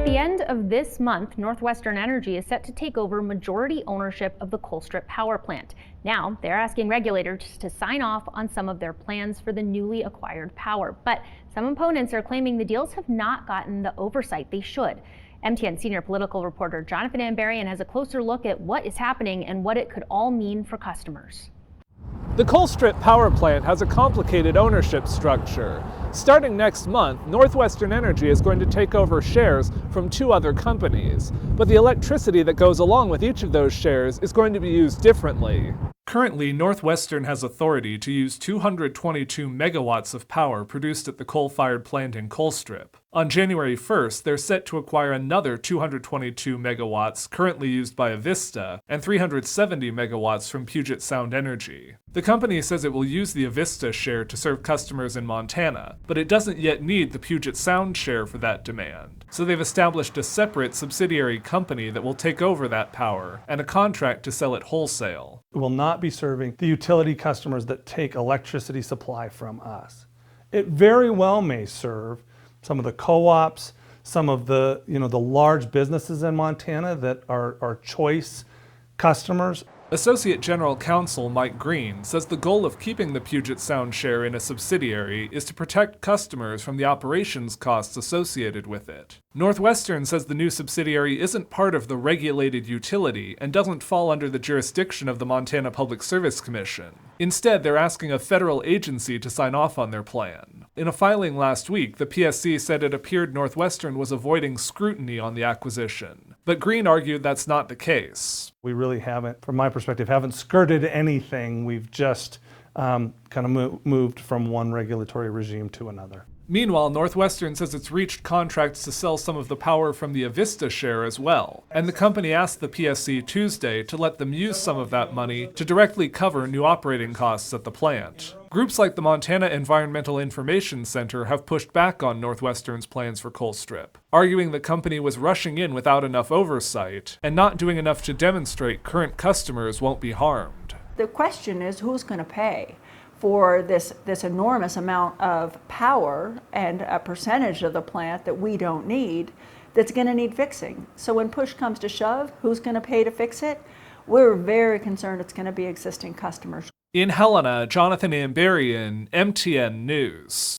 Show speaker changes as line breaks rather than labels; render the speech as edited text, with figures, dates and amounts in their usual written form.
the end of this month, NorthWestern Energy is set to take over majority ownership of the Colstrip power plant. Now, they're asking regulators to sign off on some of their plans for the newly acquired power. But some opponents are claiming the deals have not gotten the oversight they should. MTN senior political reporter Jonathan Ambarian has a closer look at what is happening and what it could all mean for customers.
The Colstrip power plant has a complicated ownership structure. Starting next month, NorthWestern Energy is going to take over shares from two other companies, but the electricity that goes along with each of those shares is going to be used differently. Currently, NorthWestern has authority to use 222 megawatts of power produced at the coal-fired plant in Colstrip. On January 1st, they're set to acquire another 222 megawatts currently used by Avista and 370 megawatts from Puget Sound Energy. The company says it will use the Avista share to serve customers in Montana, but it doesn't yet need the Puget Sound share for that demand. So they've established a separate subsidiary company that will take over that power and a contract to sell it wholesale.
It will not be serving the utility customers that take electricity supply from us. It very well may serve some of the co-ops, some of the large businesses in Montana that are choice customers.
Associate General Counsel Mike Green says the goal of keeping the Puget Sound share in a subsidiary is to protect customers from the operations costs associated with it. NorthWestern says the new subsidiary isn't part of the regulated utility and doesn't fall under the jurisdiction of the Montana Public Service Commission. Instead, they're asking a federal agency to sign off on their plan. In a filing last week, the PSC said it appeared NorthWestern was avoiding scrutiny on the acquisition. But Green argued that's not the case.
We really haven't, from my perspective, haven't skirted anything. We've just kind of moved from one regulatory regime to another.
Meanwhile, NorthWestern says it's reached contracts to sell some of the power from the Avista share as well, and the company asked the PSC Tuesday to let them use some of that money to directly cover new operating costs at the plant. Groups like the Montana Environmental Information Center have pushed back on NorthWestern's plans for Colstrip, arguing the company was rushing in without enough oversight and not doing enough to demonstrate current customers won't be harmed.
The question is, who's going to pay for this enormous amount of power and a percentage of the plant that we don't need that's going to need fixing? So when push comes to shove, who's going to pay to fix it? We're very concerned it's going to be existing customers.
In Helena, Jonathan Ambarian, MTN News.